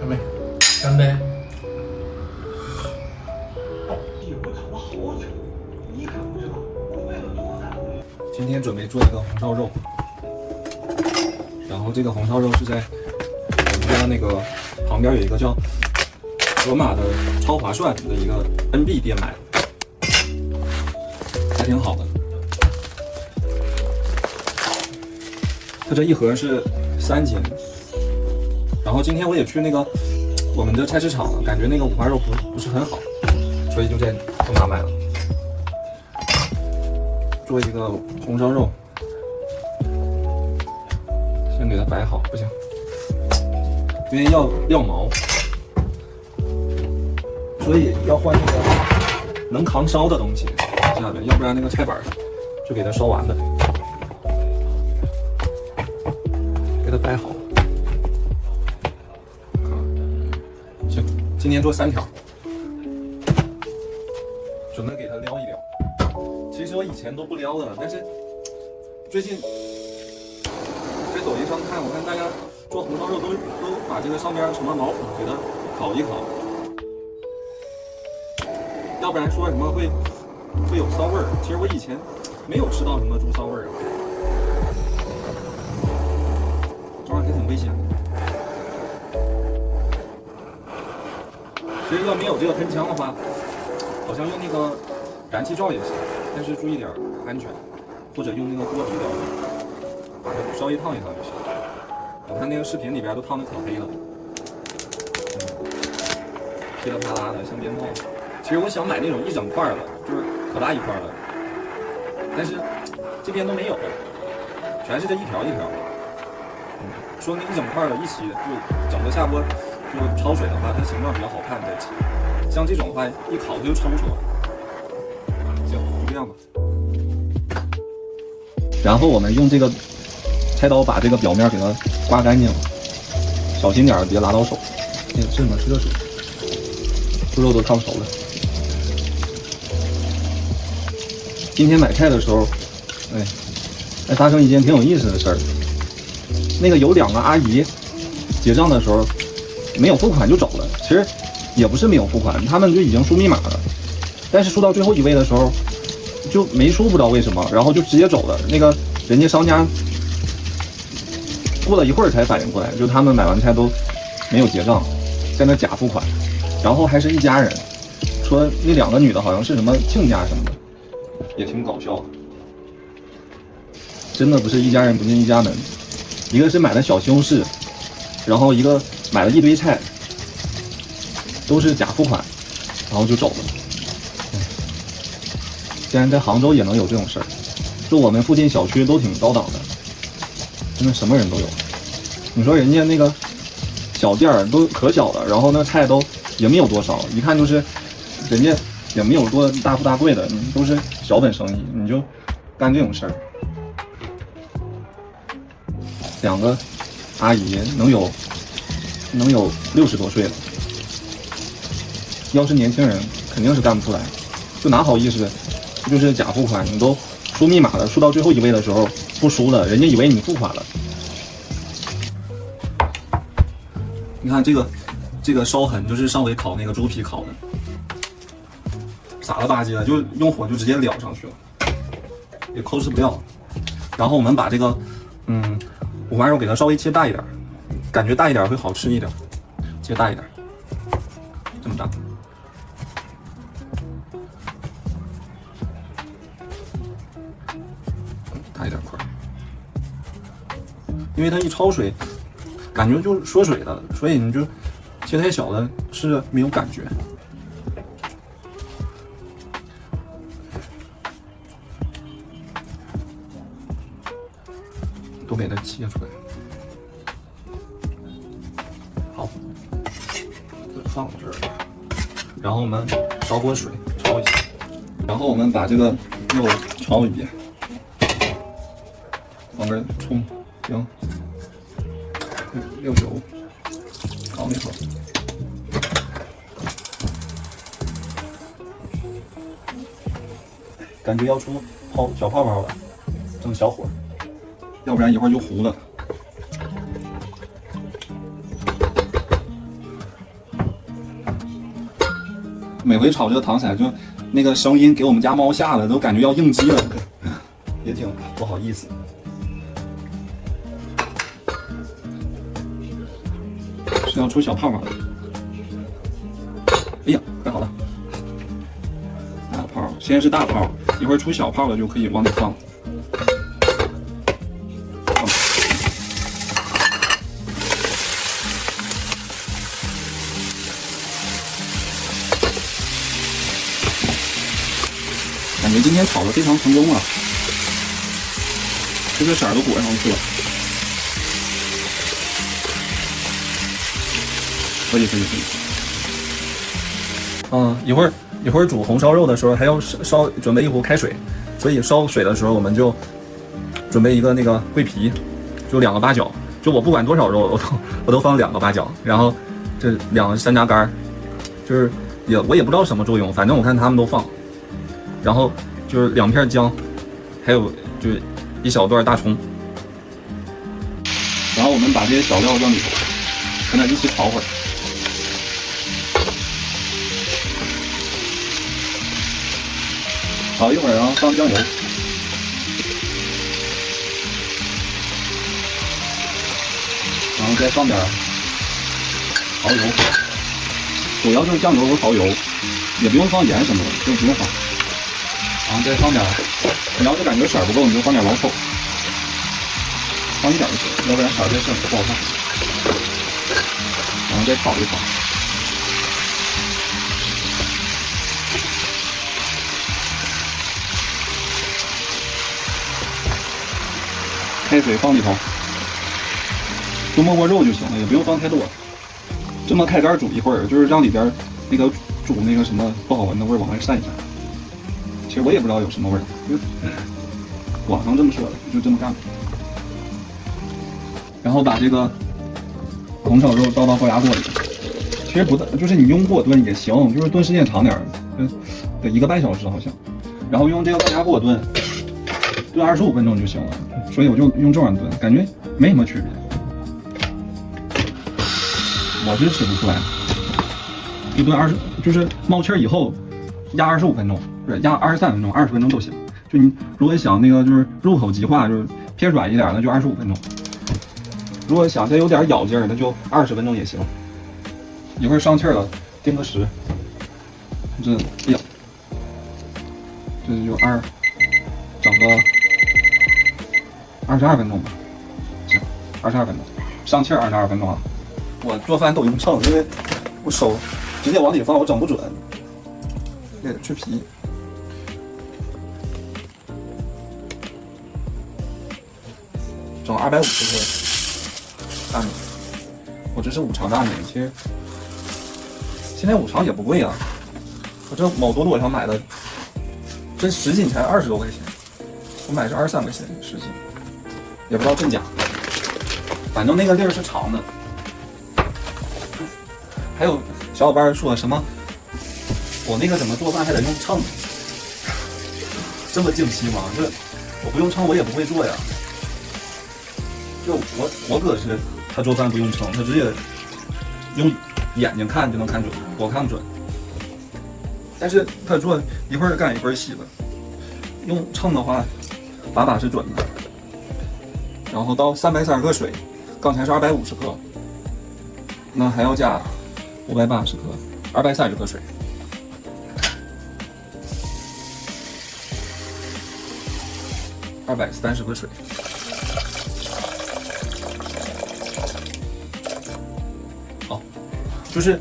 干杯！干杯！今天准备做一个红烧肉，然后这个红烧肉是在我们家那个旁边有一个叫盒马的超划算的一个 NB 店买的，还挺好的。它这一盒是3斤，然后今天我也去那个我们的菜市场了，感觉那个五花肉不是很好，所以就在盒马买了。做一个红烧肉，先给它摆好，不行，因为要料毛，所以要换那个能扛烧的东西下边，要不然那个菜板就给它烧完了。给它摆好，行，今天做3条，准备给它撩一撩。其实我以前都不撩的，但是最近在抖音上看，我看大家做红烧肉都把这个上边什么毛孔给它烤一烤，要不然说什么会有骚味儿。其实我以前没有吃到什么猪骚味儿啊，这玩意儿还挺危险的。其实要没有这个喷枪的话，好像用那个燃气灶也行。但是注意点安全，或者用那个锅底料把它稍微烫一烫就行。我看那个视频里边都烫得可黑了，噼里啪啦的像鞭炮。其實我想買那種一整塊的，就是可大一塊的，但是這邊都沒有，全是這一條一條的。說那一整塊的一起就整個下鍋就焯水的話，它形狀比較好看在起。像這種的話一烤它就抽出來。這樣吧，然後我們用這個菜刀把這個表面給它刮乾淨，小心點別拉到手。這什麼？是熱水，豬肉都燙熟了。今天買菜的時候，還發生一件挺有意思的事兒。那個有2個阿姨結賬的時候沒有付款就走了，其實也不是沒有付款，他們就已經輸密碼了，但是輸到最後一位的時候就沒輸，不知道為什麼，然後就直接走了。那個人家商家過了一會兒才反應過來，就他們買完菜都沒有結賬，在那假付款，然後還是一家人，說那2個女的好像是什麼親家什麼的，也挺搞笑的。真的不是一家人不進一家門，一個是買了小西紅柿，然後一個買了一堆菜，都是假付款，然後就走了。竟然在杭州也能有這種事兒，就我們附近小區都挺高檔的，真的什麼人都有。你說人家那個小店兒都可小了，然後那菜都也沒有多少，一看就是人家也沒有多大富大貴的，都是小本生意，你就幹這種事兒。2個阿姨能有60多歲了，要是年輕人肯定是幹不出來，就哪好意思。就是假付款，你都輸密碼了，輸到最後一位的時候不輸了，人家以為你付款了。你看這個燒痕，就是上回烤那個豬皮烤的，傻了吧唧的，就用火就直接燎上去了，也摳製不掉。然後我們把這個五花肉給它稍微切大一點，感覺大一點會好吃一點，切大一點，這麼大。大一點塊，因為它一焯水，感覺就縮水了，所以你就切太小了，吃着沒有感覺。都給它切出來。好，放這兒，然後我們燒鍋水焯一下，然後我們把這個肉焯一遍。放根蔥、薑、料酒，搞一會兒。感覺要出小泡泡了，整小火，要不然一會兒就糊了。每回炒这个糖色，就那个声音给我们家猫吓得都感觉要应激了，也挺不好意思。是要出小泡吗？哎呀，快好了！大泡，先是大泡，一会儿出小泡了就可以往里放。感觉今天炒的非常成功啊，这个色儿都裹上去了，可以。一会儿煮红烧肉的时候还要準備一壺開水，所以燒水的時候我們就準備一個那個桂皮，就2個八角，就我不管多少肉我都放2個八角，然後這2個山楂乾，就是我也不知道什麼作用，反正我看他們都放。然後就是2片薑，還有就是1小段大蔥，然後我們把這些小料扔裡頭，跟它一起炒會兒。炒一會兒，然後放醬油，然後再放點蠔油，主要就是醬油和蠔油，也不用放鹽什麼的，就不用放。然後再放點，你要是感覺色兒不夠，你就放點老抽，放一點就行，要不然色兒太深不好看。然後再炒一炒，開水放裡頭，就沒過肉就行了，也不用放太多。這麼開蓋煮一會兒，就是讓裡邊那個煮那個什麼不好聞的味兒往外散一散。其實我也不知道有什麼味兒，網上這麼說的，就這麼幹。然後把這個紅燒肉倒到高壓鍋裡，其實不大，就是你用鍋燉也行，就是燉時間長點兒，得1個半小時好像。然後用這個高壓鍋燉25分鐘就行了，所以我就用這樣燉，感覺沒什麼區別。我是吃不出來，一燉就是冒氣兒以後壓25分鐘。不是壓23分鐘、20分鐘都行。就你如果想那個就是入口即化，就是偏軟一點，那就25分鐘。如果想再有點咬勁兒，那就20分鐘也行。一會兒上氣兒了，定個時。這哎呀，這就整個22分鐘吧。行，22分鐘，上氣兒22分鐘了。我做飯都用秤，因為我手直接往裡放，我整不準。也得去皮。整250克大米，我这是5常大米，其實現在5常也不貴啊，我這某多多上買的，這10斤才20多塊錢，我買是23塊錢10斤，也不知道真假，反正那個粒兒是長的。還有小夥伴說什麼，我那個怎麼做飯還得用秤，這麼精細嗎？這我不用秤我也不會做呀。就我哥是，他做飯不用秤，他直接用眼睛看就能看準，我看不準。但是他做一會兒乾一會兒稀的，用秤的話把是準的。然後到330克水，剛才是250克，那還要加580克，230克水。230克水。就是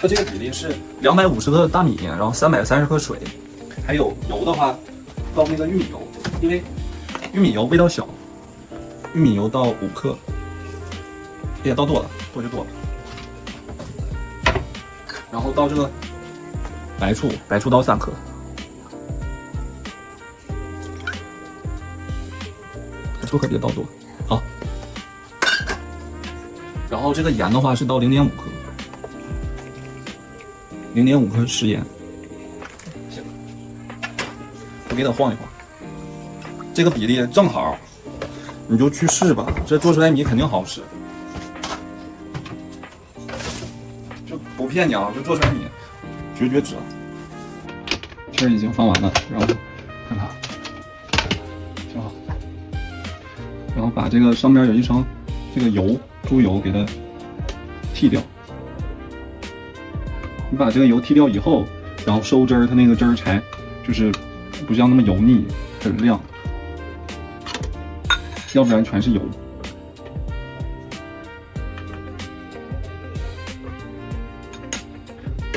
它这個比例是250克大米，然後330克水，還有油的話倒那個玉米油，因為玉米油味道小，玉米油倒5克，也倒多了，多就多了。然後倒這個白醋，白醋倒3克，白醋可別倒多，好。然後這個鹽的話是倒0.5克。0.5克食鹽，行，我給它晃一晃，這個比例正好，你就去試吧，這做出來米肯定好吃，就不騙你啊，就做出來米絕絕子。皮兒已經放完了，然後看它挺好。然后把这个上面有一层这个油，豬油給它剃掉。你把這個油剃掉以後，然後收汁兒，它那個汁兒才就是不像那麼油膩，很亮，要不然全是油。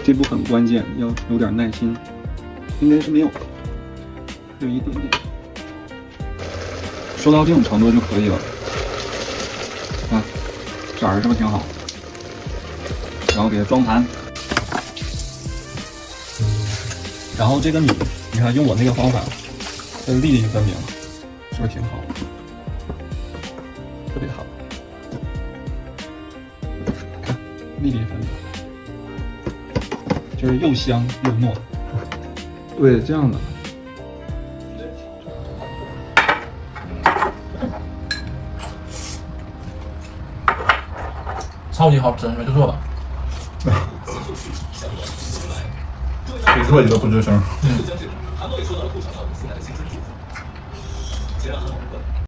這步很關鍵，要有點耐心。應該是沒有，有一點點。收到這種程度就可以了。啊，色兒是不是挺好？然後給它裝盤。然後這個米，你看用我那個方法，它粒粒分明，是不是挺好？特別好，看粒粒分明，就是又香又糯。對，這樣的。超級好吃，你們就做吧。誰做你都不吱聲。